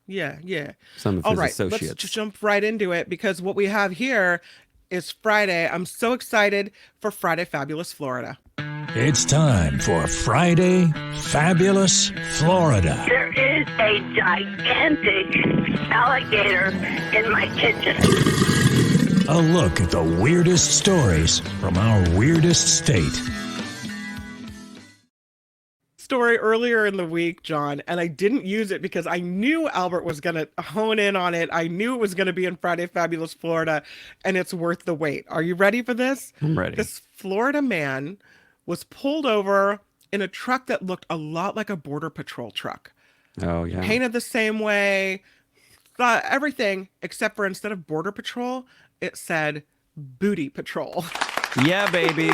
Yeah. Some of All his right, let's associates. just jump right into it because what we have here is Friday. I'm so excited for Friday Fabulous Florida. It's time for Friday Fabulous Florida. There is a gigantic alligator in my kitchen. A look at the weirdest stories from our weirdest state. Story earlier in the week, John, and I didn't use it because I knew Albert was going to hone in on it. I knew it was going to be in Friday Fabulous Florida, and it's worth the wait. Are you ready for this? I'm ready. This Florida man was pulled over in a truck that looked a lot like a Border Patrol truck. Oh, yeah. Painted the same way, everything, except for instead of Border Patrol, it said Booty Patrol. Yeah, baby.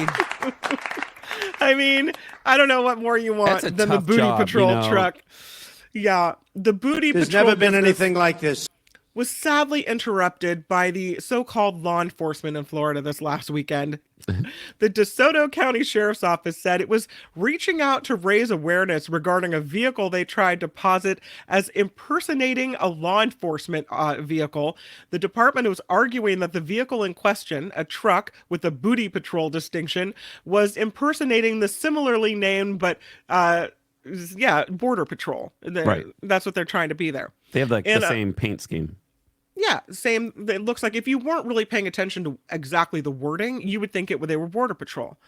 I mean, I don't know what more you want than the Booty Patrol truck. Yeah, the Booty Patrol. There's never been anything like this. Was sadly interrupted by the so-called law enforcement in Florida this last weekend. The DeSoto County Sheriff's Office said it was reaching out to raise awareness regarding a vehicle they tried to posit as impersonating a law enforcement vehicle. The department was arguing that the vehicle in question, a truck with a Booty Patrol distinction, was impersonating the similarly named but Border Patrol. Right. That's what they're trying to be there. They have like the same paint scheme. Yeah, same. It looks like if you weren't really paying attention to exactly the wording, you would think they were Border Patrol.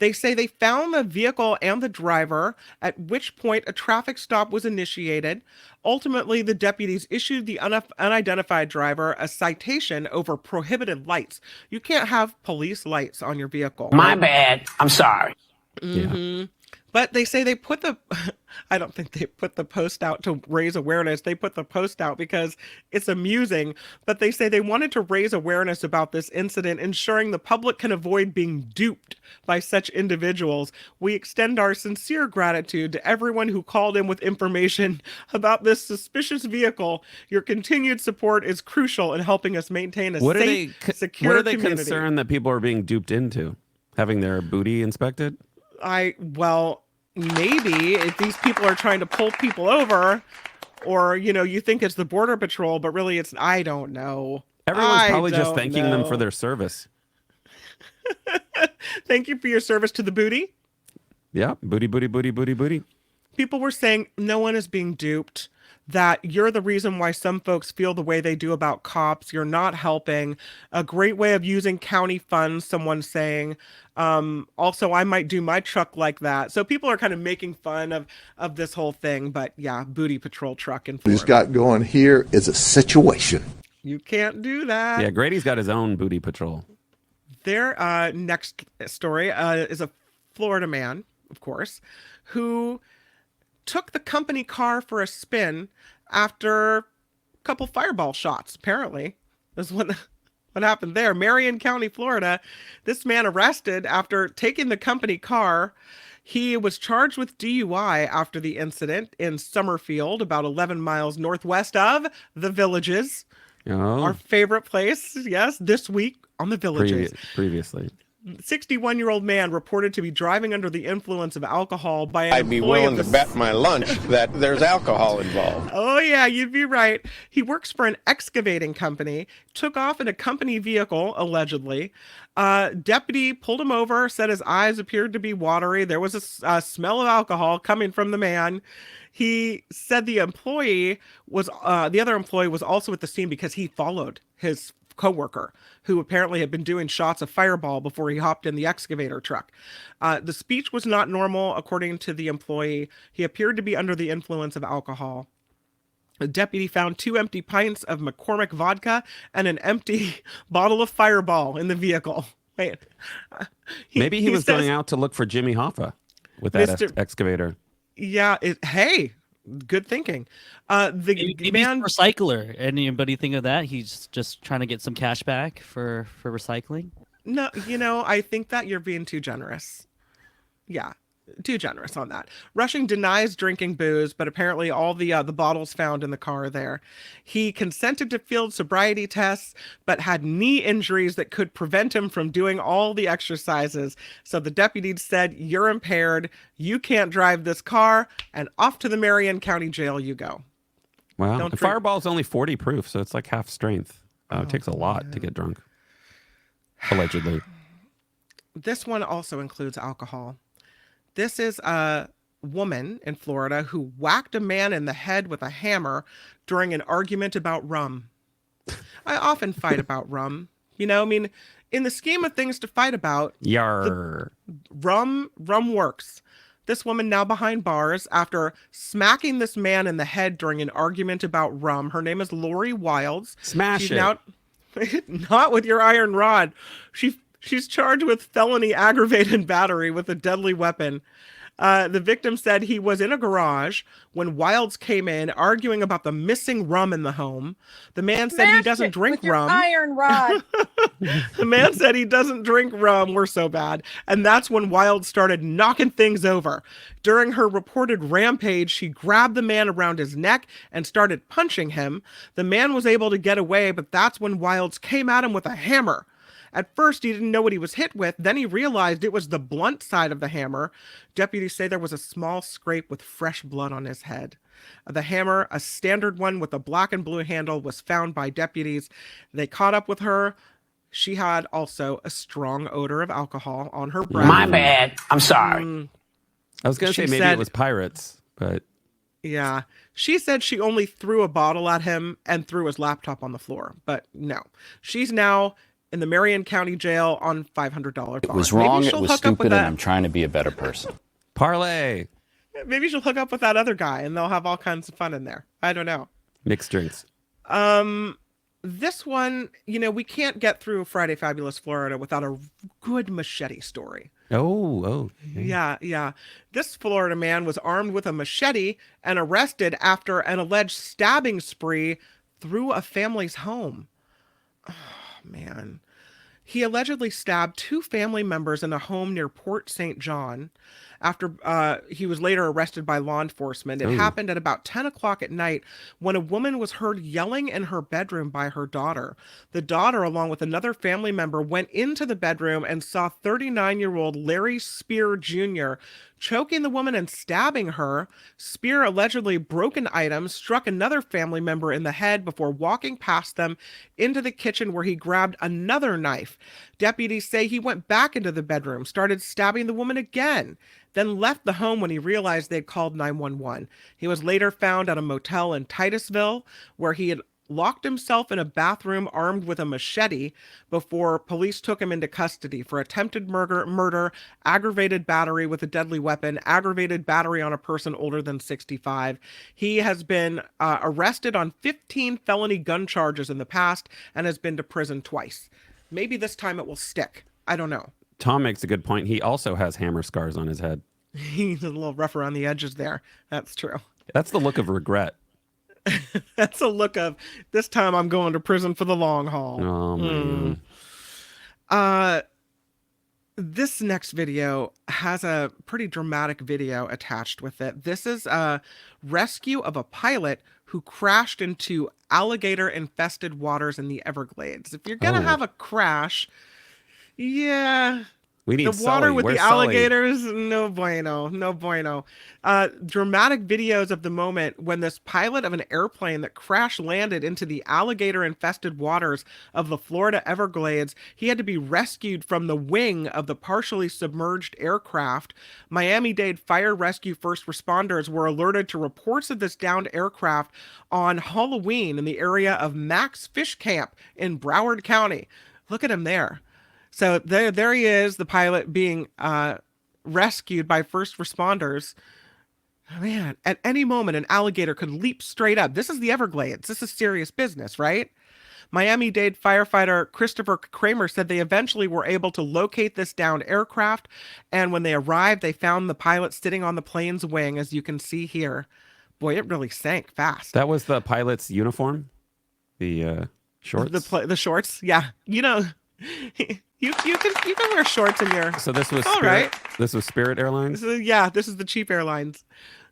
They say they found the vehicle and the driver, at which point a traffic stop was initiated. Ultimately, the deputies issued the unidentified driver a citation over prohibited lights. You can't have police lights on your vehicle. My bad. I'm sorry. Mm-hmm. Yeah. But they say they put I don't think they put the post out to raise awareness. They put the post out because it's amusing. But they say they wanted to raise awareness about this incident, ensuring the public can avoid being duped by such individuals. We extend our sincere gratitude to everyone who called in with information about this suspicious vehicle. Your continued support is crucial in helping us maintain a safe, secure What are they community. concerned that people are being duped into? Having their booty inspected? Maybe if these people are trying to pull people over, or, you think it's the Border Patrol, but really it's, I don't know. Everyone's probably just thanking them for their service. Thank you for your service to the booty. Yeah, booty, booty, booty, booty, booty. People were saying no one is being duped, that you're the reason why some folks feel the way they do about cops. You're not helping. A great way of using county funds, someone's saying. Also, I might do my truck like that. So people are kind of making fun of this whole thing. But yeah, Booty Patrol truck in Florida. What he's got going here is a situation. You can't do that. Yeah, Grady's got his own Booty Patrol. Their next story is a Florida man, of course, who took the company car for a spin after a couple fireball shots, apparently. That's what happened there. Marion County, Florida. This man arrested after taking the company car. He was charged with DUI after the incident in Summerfield, about 11 miles northwest of the Villages. Oh. Our favorite place, yes, this week on the Villages. Previously. 61-year-old man reported to be driving under the influence of alcohol by an I'd be willing to bet my lunch that there's alcohol involved. Oh, yeah, you'd be right. He works for an excavating company, took off in a company vehicle, allegedly. Deputy pulled him over, said his eyes appeared to be watery. There was a smell of alcohol coming from the man. He said the other employee was also at the scene because he followed his coworker, who apparently had been doing shots of Fireball before he hopped in the excavator truck. The speech was not normal, according to the employee. He appeared to be under the influence of alcohol. The deputy found 2 empty pints of McCormick vodka and an empty bottle of Fireball in the vehicle. Wait. Maybe he was going out to look for Jimmy Hoffa with that excavator. Yeah. Hey, good thinking. Maybe he's a recycler. Anybody think of that? He's just trying to get some cash back for recycling? No, I think that you're being too generous. Yeah, too generous on that. Rushing denies drinking booze, but apparently all the bottles found in the car there. He consented to field sobriety tests, but had knee injuries that could prevent him from doing all the exercises. So the deputy said, "You're impaired. You can't drive this car," and off to the Marion County Jail you go. Wow. Don't The drink- Fireball is only 40 proof, so it's like half strength. It takes a lot to get drunk. Allegedly. This one also includes alcohol. This is a woman in Florida who whacked a man in the head with a hammer during an argument about rum. I often fight about rum. You know, I mean, in the scheme of things to fight about, Yar. rum works. This woman now behind bars after smacking this man in the head during an argument about rum. Her name is Lori Wilds. Smash She's it. Now, not with your iron rod. She's charged with felony aggravated battery with a deadly weapon. The victim said he was in a garage when Wilds came in arguing about the missing rum in the home. The man said he doesn't drink rum. Iron rod. The man said he doesn't drink rum. We're so bad. And that's when Wilds started knocking things over. During her reported rampage, she grabbed the man around his neck and started punching him. The man was able to get away, but that's when Wilds came at him with a hammer. At first, he didn't know what he was hit with. Then he realized it was the blunt side of the hammer. Deputies say there was a small scrape with fresh blood on his head. The hammer, a standard one with a black and blue handle, was found by deputies. They caught up with her. She had also a strong odor of alcohol on her breath. My bad. I'm sorry. I was going to say maybe it was pirates, but... Yeah. She said she only threw a bottle at him and threw his laptop on the floor. But no. She's now in the Marion County Jail on $500 bond. It was wrong, it was stupid, and I'm trying to be a better person. Parlay. Maybe she'll hook up with that other guy and they'll have all kinds of fun in there. I don't know. Mixed drinks. This one, you know, we can't get through Friday Fabulous Florida without a good machete story. Oh. Yeah. This Florida man was armed with a machete and arrested after an alleged stabbing spree through a family's home. Oh, man. He allegedly stabbed 2 family members in a home near Port St. John after he was later arrested by law enforcement. It happened at about 10 o'clock at night when a woman was heard yelling in her bedroom by her daughter. The daughter, along with another family member, went into the bedroom and saw 39-year-old Larry Spear Jr. choking the woman and stabbing her. Spear allegedly broke an item, struck another family member in the head before walking past them into the kitchen where he grabbed another knife. Deputies say he went back into the bedroom, started stabbing the woman again, then left the home when he realized they'd called 911. He was later found at a motel in Titusville where he had locked himself in a bathroom armed with a machete before police took him into custody for attempted murder, aggravated battery with a deadly weapon, aggravated battery on a person older than 65. He has been arrested on 15 felony gun charges in the past and has been to prison twice. Maybe this time it will stick. I don't know. Tom makes a good point. He also has hammer scars on his head. He's a little rough around the edges there. That's true. That's the look of regret. That's a look of, this time I'm going to prison for the long haul. Oh, man. This next video has a pretty dramatic video attached with it. This is a rescue of a pilot who crashed into alligator-infested waters in the Everglades. If you're going to have a crash, yeah... We need the water Sully. with Where's the alligators, no bueno. Dramatic videos of the moment when this pilot of an airplane that crash landed into the alligator-infested waters of the Florida Everglades, he had to be rescued from the wing of the partially submerged aircraft. Miami-Dade fire rescue first responders were alerted to reports of this downed aircraft on Halloween in the area of Max Fish Camp in Broward County. Look at him there. So there he is, the pilot being rescued by first responders. Man, at any moment, an alligator could leap straight up. This is the Everglades. This is serious business, right? Miami-Dade firefighter Christopher Kramer said they eventually were able to locate this downed aircraft. And when they arrived, they found the pilot sitting on the plane's wing, as you can see here. Boy, it really sank fast. That was the pilot's uniform? The shorts? The shorts, yeah. You know... You can wear shorts in your... So this was all Spirit, right. This was Spirit Airlines? This is the cheap airlines.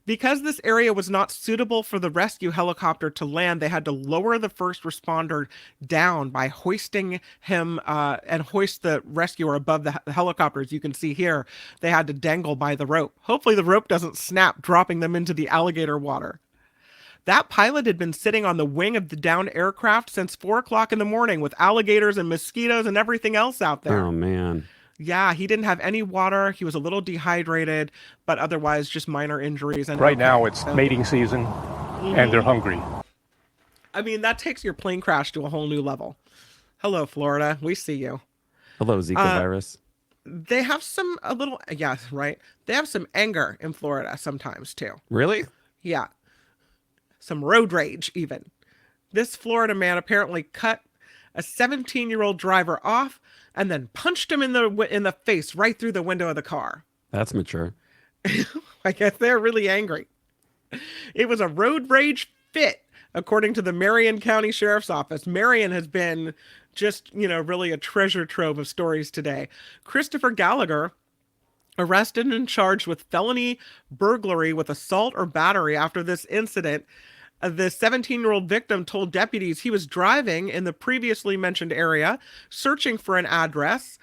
Because this area was not suitable for the rescue helicopter to land, they had to lower the first responder down by hoisting him and hoist the rescuer above the helicopter. As you can see here, they had to dangle by the rope. Hopefully the rope doesn't snap, dropping them into the alligator water. That pilot had been sitting on the wing of the downed aircraft since 4 o'clock in the morning with alligators and mosquitoes and everything else out there. Oh, man. Yeah, he didn't have any water. He was a little dehydrated, but otherwise just minor injuries. And right now it's mating season, and they're hungry. I mean, that takes your plane crash to a whole new level. Hello, Florida. We see you. Hello, Zika virus. They have some, right. They have some anger in Florida sometimes too. Really? Yeah. Some road rage even. This Florida man apparently cut a 17-year-old driver off and then punched him in the face right through the window of the car. That's mature. I guess they're really angry. It was a road rage fit, according to the Marion County Sheriff's Office. Marion has been just, really a treasure trove of stories today. Christopher Gallagher, arrested and charged with felony burglary with assault or battery after this incident. The 17-year-old victim told deputies he was driving in the previously mentioned area, searching for an address.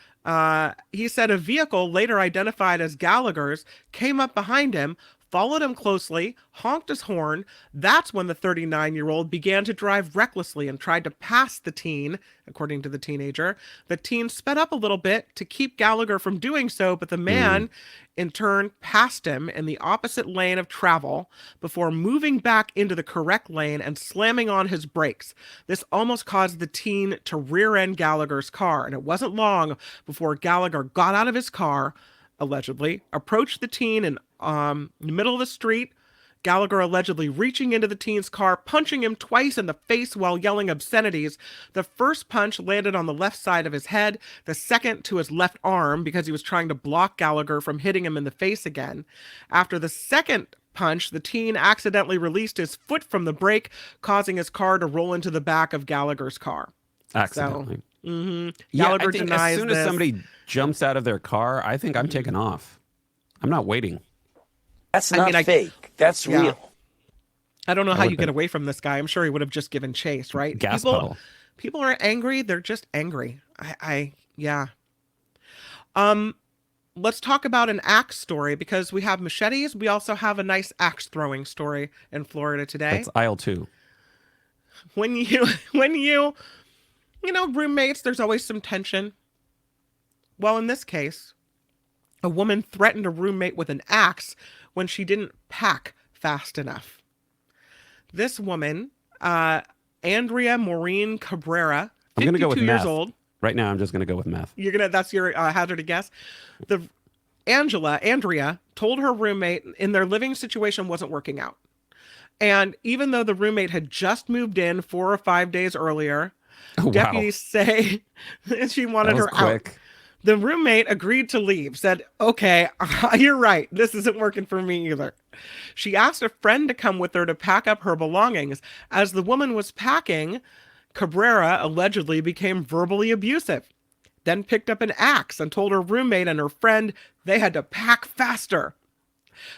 He said a vehicle, later identified as Gallagher's, came up behind him, followed him closely, honked his horn. That's when the 39-year-old began to drive recklessly and tried to pass the teen, according to the teenager. The teen sped up a little bit to keep Gallagher from doing so, but the man, in turn, passed him in the opposite lane of travel before moving back into the correct lane and slamming on his brakes. This almost caused the teen to rear-end Gallagher's car, and it wasn't long before Gallagher got out of his car, allegedly, approached the teen in the middle of the street, Gallagher allegedly reaching into the teen's car, punching him twice in the face while yelling obscenities. The first punch landed on the left side of his head, the second to his left arm because he was trying to block Gallagher from hitting him in the face again. After the second punch, the teen accidentally released his foot from the brake, causing his car to roll into the back of Gallagher's car. Accidentally. So, Yeah, Gallagher I think denies as soon this. as somebody jumps out of their car, I think I'm taking off. I'm not waiting. That's not fake. That's real. I don't know how you get away from this guy. I'm sure he would have just given chase, right? Gas pedal. People are angry. They're just angry. Yeah. Let's talk about an axe story because we have machetes. We also have a nice axe throwing story in Florida today. That's aisle 2. When you roommates, there's always some tension. Well, in this case, a woman threatened a roommate with an axe when she didn't pack fast enough. This woman, Andrea Maureen Cabrera, 52 I'm going to go with years meth. old. Right now, I'm just going to go with meth. That's your hazarded guess. Andrea told her roommate in their living situation wasn't working out. And even though the roommate had just moved in 4 or 5 days earlier, deputies say she wanted her quick. out. The roommate agreed to leave, said, okay, you're right. This isn't working for me either. She asked a friend to come with her to pack up her belongings. As the woman was packing, Cabrera allegedly became verbally abusive, then picked up an axe and told her roommate and her friend they had to pack faster.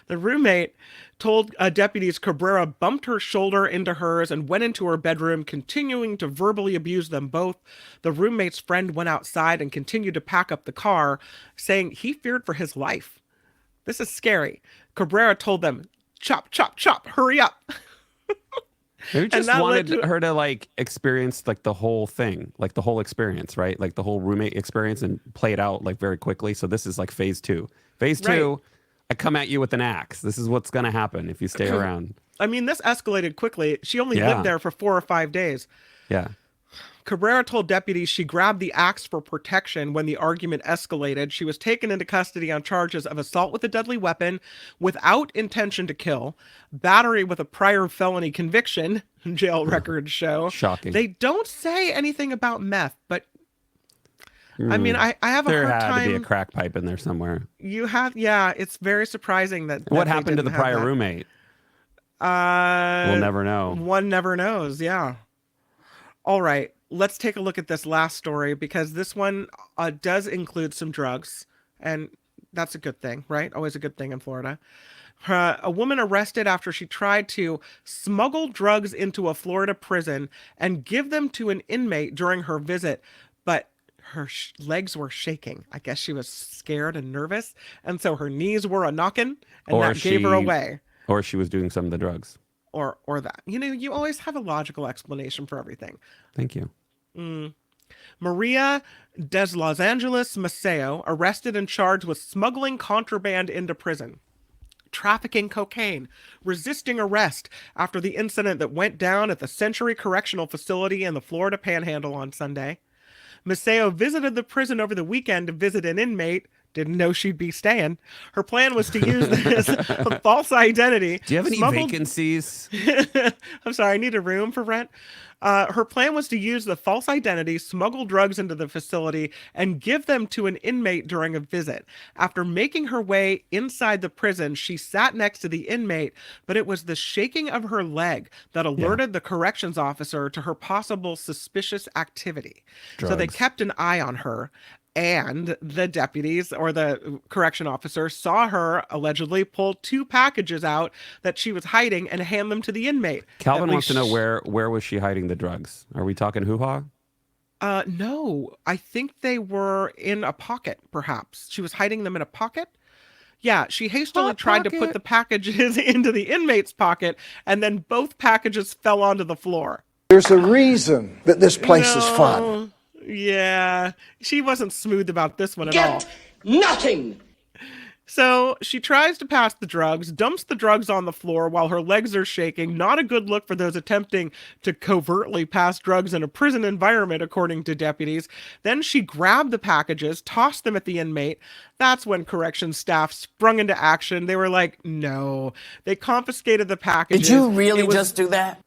The roommate told deputies Cabrera bumped her shoulder into hers and went into her bedroom, continuing to verbally abuse them both. The roommate's friend went outside and continued to pack up the car, saying he feared for his life. This is scary. Cabrera told them, chop, chop, chop, hurry up. Maybe just wanted her to experience the whole thing, the whole experience, right? Like the whole roommate experience and play it out very quickly. So this is phase 2. Phase 2, I come at you with an axe. This is what's going to happen if you stay around. I mean, this escalated quickly. She only lived there for 4 or 5 days. Yeah. Cabrera told deputies she grabbed the axe for protection when the argument escalated. She was taken into custody on charges of assault with a deadly weapon without intention to kill, battery with a prior felony conviction, jail records show. Shocking. They don't say anything about meth, but I mean, I have a hard time. There had to be a crack pipe in there somewhere. It's very surprising that. What happened to the prior roommate? We'll never know. One never knows, yeah. All right, let's take a look at this last story because this one does include some drugs, and that's a good thing, right? Always a good thing in Florida. A woman arrested after she tried to smuggle drugs into a Florida prison and give them to an inmate during her visit, but her legs were shaking. I guess she was scared and nervous, and so her knees were a-knocking, and that gave her away. Or she was doing some of the drugs. or that. You always have a logical explanation for everything. Thank you. Maria des Los Angeles Maceo arrested and charged with smuggling contraband into prison, trafficking cocaine, resisting arrest after the incident that went down at the Century Correctional Facility in the Florida Panhandle on Sunday. Maceo visited the prison over the weekend to visit an inmate. Didn't know she'd be staying. Her plan was to use this false identity. Do you have any vacancies? I'm sorry, I need a room for rent. Her plan was to use the false identity, smuggle drugs into the facility, and give them to an inmate during a visit. After making her way inside the prison, she sat next to the inmate, but it was the shaking of her leg that alerted the corrections officer to her possible suspicious activity. Drugs. So they kept an eye on her. And the deputies or the correction officer saw her allegedly pull 2 packages out that she was hiding and hand them to the inmate. Calvin wants to know where was she hiding the drugs? Are we talking hoo-ha? No, I think they were in a pocket, perhaps. She was hiding them in a pocket. Yeah, she hastily tried to put the packages into the inmate's pocket, and then both packages fell onto the floor. There's a reason that this place is fun. Yeah, she wasn't smooth about this one at all. Nothing. So she tries to pass the drugs, dumps the drugs on the floor while her legs are shaking. Not a good look for those attempting to covertly pass drugs in a prison environment, according to deputies. Then she grabbed the packages, tossed them at the inmate. That's when corrections staff sprung into action. They were like, no. They confiscated the packages. Did you really just do that?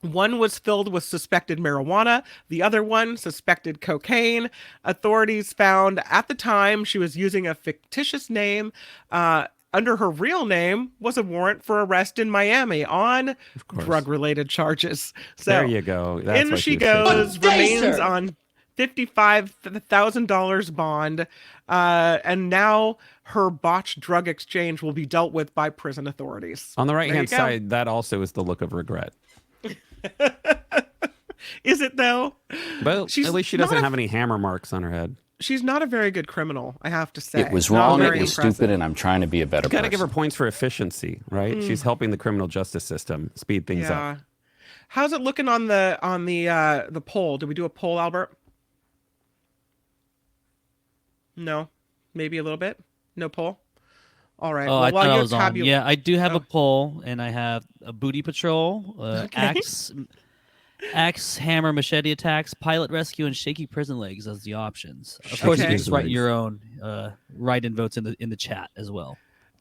One was filled with suspected marijuana. The other one, suspected cocaine. Authorities found at the time she was using a fictitious name. Under her real name was a warrant for arrest in Miami on drug-related charges. So there you go. That's in she goes, remains on $55,000 bond. And now her botched drug exchange will be dealt with by prison authorities. On the right-hand side, that also is the look of regret. Is it though? Well, at least she doesn't have any hammer marks on her head. She's not a very good criminal, I have to say. It was wrong, it was stupid, and I'm trying to be a better person. You gotta give her points for efficiency, right? She's helping the criminal justice system speed things up. How's it looking on the poll? Did we do a poll, Albert? No, maybe a little bit. No poll. All right. Oh, I thought I was on. Yeah, I do have a poll, and I have a booty patrol, ax-hammer-machete attacks, pilot rescue, and shaky prison legs as the options. Of course, you can just write your own write-in votes in the chat as well.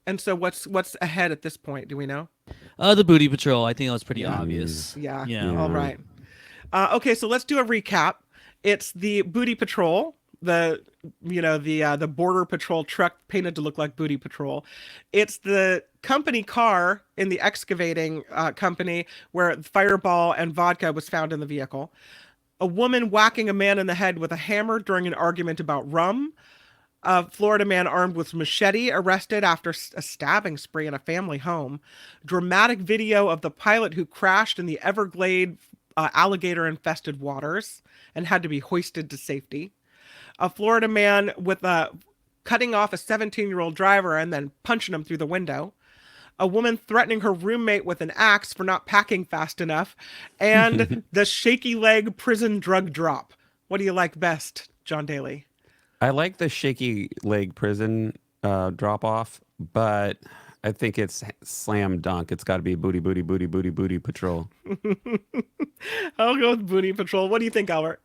And so, what's ahead at this point? Do we know? The booty patrol. I think that was pretty obvious. Yeah. All right. Okay, so let's do a recap. It's the booty patrol. The border patrol truck painted to look like booty patrol. It's the company car in the excavating company where Fireball and vodka was found in the vehicle. A woman whacking a man in the head with a hammer during an argument about rum. A Florida man armed with machete arrested after a stabbing spree in a family home. Dramatic video of the pilot who crashed in the Everglades alligator-infested waters and had to be hoisted to safety. A Florida man with cutting off a 17-year-old driver and then punching him through the window. A woman threatening her roommate with an axe for not packing fast enough. And the shaky leg prison drug drop. What do you like best, John Daly? I like the shaky leg prison drop off, but I think it's slam dunk. It's got to be booty patrol. I'll go with booty patrol. What do you think, Albert?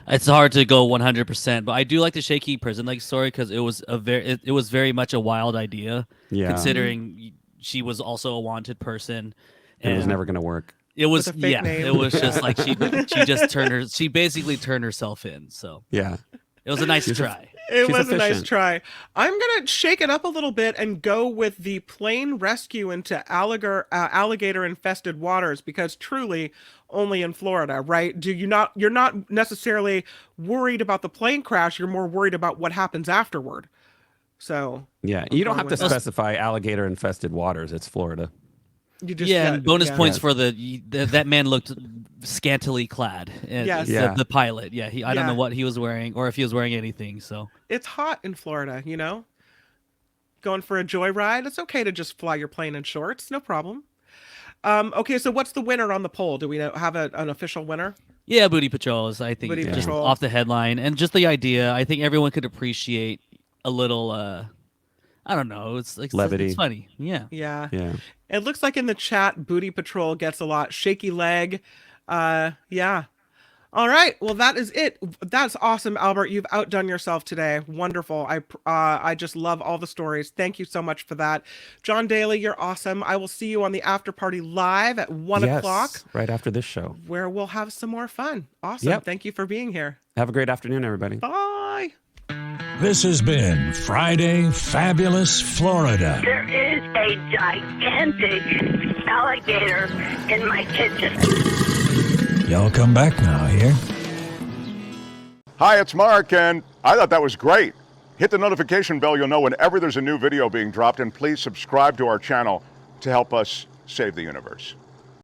It's hard to go 100%, but I do like the shaky prison leg story because it was it was very much a wild idea, considering she was also a wanted person. And it was never going to work. It was it was just like she basically turned herself in. So yeah, it was a nice try. It was a nice try. I'm going to shake it up a little bit and go with the plane rescue into alligator-infested waters because truly only in Florida, right? You're not necessarily worried about the plane crash. You're more worried about what happens afterward. So yeah, you don't have to specify alligator-infested waters. It's Florida. You just, and bonus points for that man looked scantily clad. And the pilot. Yeah, I don't know what he was wearing or if he was wearing anything. So it's hot in Florida, Going for a joyride, it's okay to just fly your plane in shorts, no problem. Okay, so what's the winner on the poll? Do we have an official winner? Yeah, Booty Patrol is, I think, Booty just Patrol. off the headline and just the idea. I think everyone could appreciate a little. I don't know. It's like levity. It's funny. Yeah. Yeah. Yeah. It looks like in the chat, Booty Patrol gets a lot. Shaky leg. Yeah. All right. Well, that is it. That's awesome, Albert. You've outdone yourself today. Wonderful. I just love all the stories. Thank you so much for that. John Daly, you're awesome. I will see you on the after party live at 1 o'clock. Right after this show. Where we'll have some more fun. Awesome. Yep. Thank you for being here. Have a great afternoon, everybody. Bye. This has been Friday Fabulous Florida. There is a gigantic alligator in my kitchen. Y'all come back now here. Hi, it's Mark, and I thought that was great. Hit the notification bell, you'll know whenever there's a new video being dropped, and please subscribe to our channel to help us save the universe.